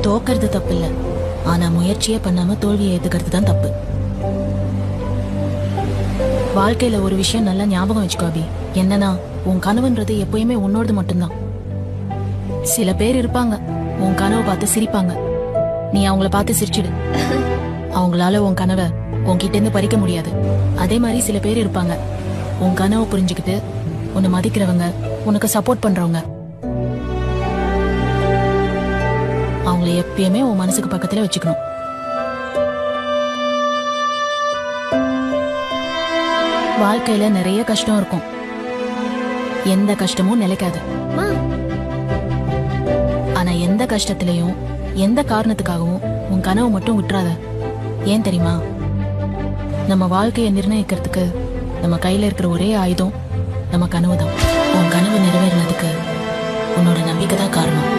தோக்கிறது தப்பு இல்ல, ஆனா முயற்சியே பண்ணாம தோல்வியை ஏத்துக்கிறது தான் தப்பு. வாழ்க்கையில ஒரு விஷயம் நல்லா ஞாபகம் வச்சுக்கோ அபி. என்னன்னா, உன் கனவுன்றது எப்பயுமே உன்னோடது மட்டும்தான். சில பேர் இருப்பாங்க, உன் கனவை பார்த்து சிரிப்பாங்க. நீ அவங்கள பார்த்து சிரிச்சிடு. அவங்களால உன் கனவை உன்கிட்ட இருந்து பறிக்க முடியாது. அதே மாதிரி சில பேர் இருப்பாங்க, உன் கனவை புரிஞ்சுக்கிட்டு உன்னை மதிக்கிறவங்க, உனக்கு சப்போர்ட் பண்றவங்க. அவங்கள எப்பயுமே உன் மனசுக்கு பக்கத்துல வச்சுக்கணும். வாழ்க்கையில நிறைய கஷ்டம் இருக்கும், எந்த கஷ்டமும் நிலைக்காது. ஆனா எந்த கஷ்டத்திலையும் எந்த காரணத்துக்காகவும் உன் கனவு மட்டும் விட்டுறாத. ஏன் தெரியுமா? நம்ம வாழ்க்கையை நிர்ணயிக்கிறதுக்கு நம்ம கையில இருக்கிற ஒரே ஆயுதம் நம்ம கனவு தான். உன் கனவு நிறைவேறினதுக்கு உன்னோட நம்பிக்கை தான் காரணம்.